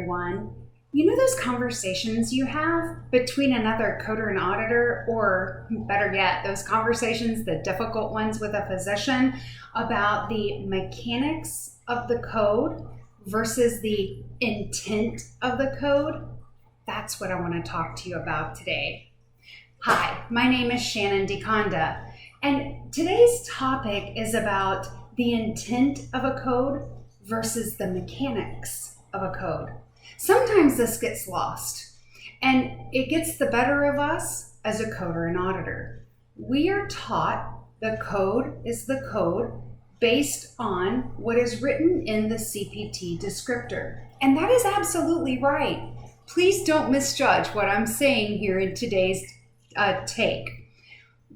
everyone. You know those conversations you have between another coder and auditor, or better yet, those conversations, the difficult ones with a physician, about the mechanics of the code versus the intent of the code? That's what I want to talk to you about today. Hi, my name is Shannon DeConda, and today's topic is about the intent of a code versus the mechanics of a code. Sometimes this gets lost, and it gets the better of us as a coder and auditor. We are taught the code is the code based on what is written in the CPT descriptor. And that is absolutely right. Please don't misjudge what I'm saying here in today's take.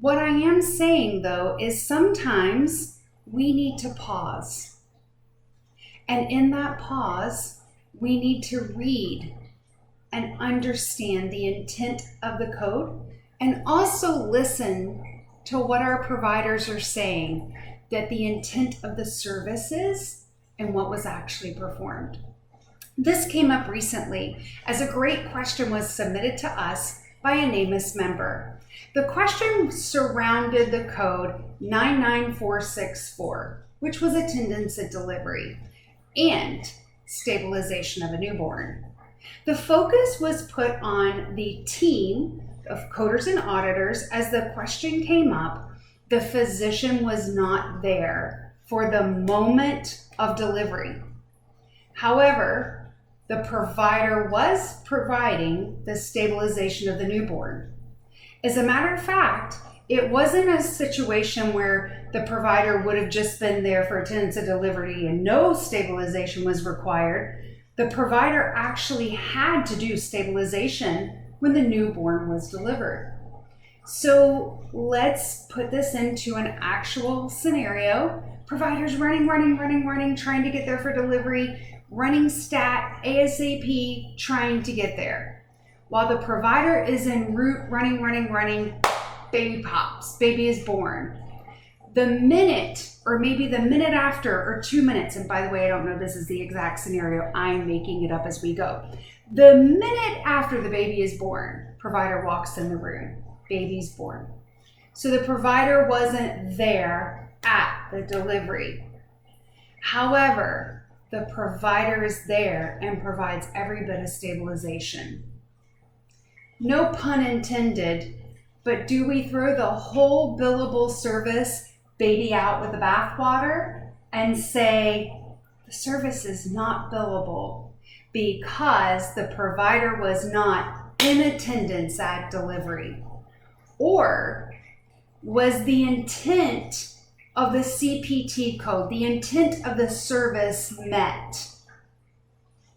What I am saying, though, is sometimes we need to pause. And in that pause, we need to read and understand the intent of the code and also listen to what our providers are saying, that the intent of the service is and what was actually performed. This came up recently as a great question was submitted to us by a NAMUS member. The question surrounded the code 99464, which was attendance at delivery, and stabilization of a newborn. The focus was put on the team of coders and auditors. As the question came up, the physician was not there for the moment of delivery. However, the provider was providing the stabilization of the newborn. As a matter of fact, it wasn't a situation where the provider would have just been there for attendance at delivery and no stabilization was required. The provider actually had to do stabilization when the newborn was delivered. So let's put this into an actual scenario. Providers running, trying to get there for delivery, running stat, ASAP, trying to get there. While the provider is en route, running, baby pops, baby is born. The minute, or maybe the minute after, or 2 minutes, and by the way, I don't know this is the exact scenario, I'm making it up as we go. The minute after the baby is born, provider walks in the room, baby's born. So the provider wasn't there at the delivery. However, the provider is there and provides every bit of stabilization. No pun intended, but do we throw the whole billable service baby out with the bathwater and say the service is not billable because the provider was not in attendance at delivery? Or was the intent of the CPT code, the intent of the service met,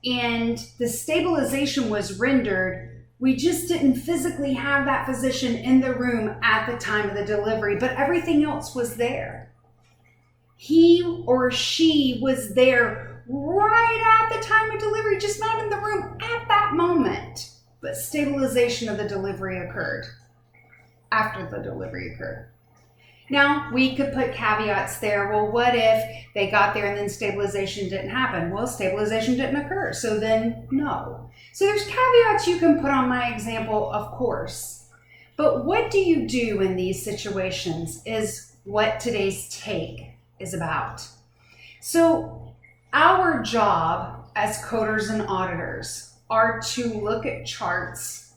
and the stabilization was rendered? We just didn't physically have that physician in the room at the time of the delivery, but everything else was there. He or she was there right at the time of delivery, just not in the room at that moment. But stabilization of the delivery occurred after the delivery occurred. Now, we could put caveats there. Well, what if they got there and then stabilization didn't happen? Well, stabilization didn't occur, so then no. So there's caveats you can put on my example, of course. But what do you do in these situations is what today's take is about. So our job as coders and auditors are to look at charts,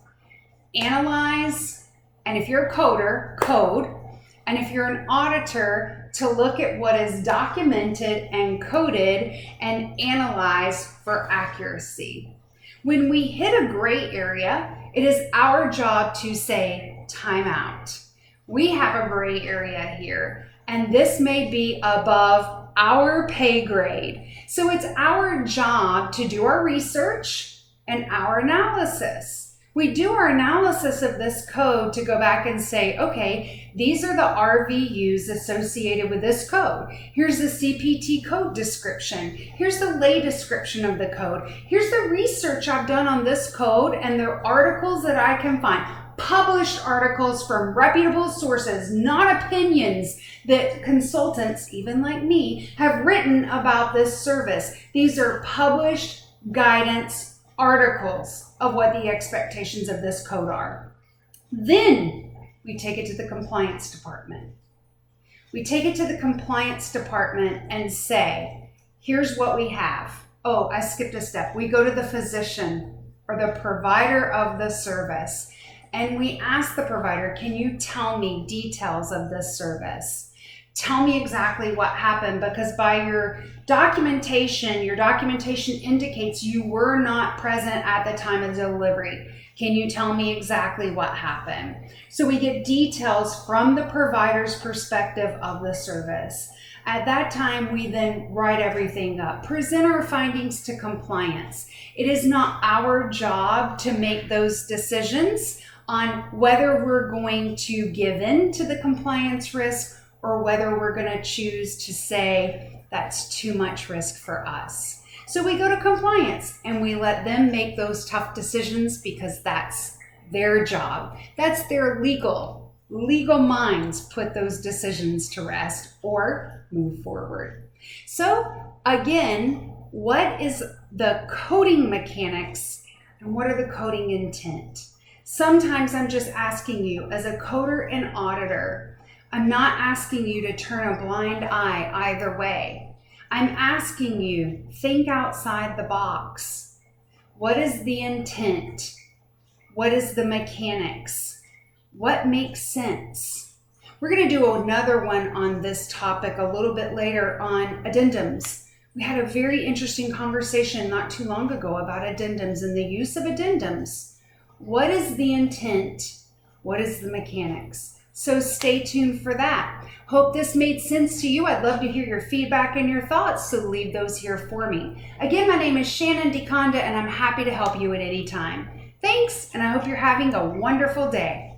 analyze, and if you're a coder, code, and if you're an auditor, to look at what is documented and coded and analyze for accuracy. When we hit a gray area, it is our job to say, time out. We have a gray area here, and this may be above our pay grade. So it's our job to do our research and our analysis. We do our analysis of this code to go back and say, okay, these are the RVUs associated with this code. Here's the CPT code description. Here's the lay description of the code. Here's the research I've done on this code and the articles that I can find. Published articles from reputable sources, not opinions that consultants, even like me, have written about this service. These are published guidance articles of what the expectations of this code are. Then we take it to the compliance department. We take it to the compliance department and say, here's what we have. Oh, I skipped a step. We go to the physician or the provider of the service, and we ask the provider, can you tell me details of this service? Tell me exactly what happened, because by your documentation indicates you were not present at the time of delivery. Can you tell me exactly what happened? So we get details from the provider's perspective of the service. At that time, we then write everything up, present our findings to compliance. It is not our job to make those decisions on whether we're going to give in to the compliance risk or whether we're going to choose to say that's too much risk for us. So we go to compliance and we let them make those tough decisions because that's their job. That's their legal minds put those decisions to rest or move forward. So again, what is the coding mechanics and what are the coding intent? Sometimes I'm just asking you as a coder and auditor, I'm not asking you to turn a blind eye either way. I'm asking you, think outside the box. What is the intent? What is the mechanics? What makes sense? We're going to do another one on this topic a little bit later on addendums. We had a very interesting conversation not too long ago about addendums and the use of addendums. What is the intent? What is the mechanics? So stay tuned for that. Hope this made sense to you. I'd love to hear your feedback and your thoughts, so leave those here for me. Again, my name is Shannon DeConda, and I'm happy to help you at any time. Thanks, and I hope you're having a wonderful day.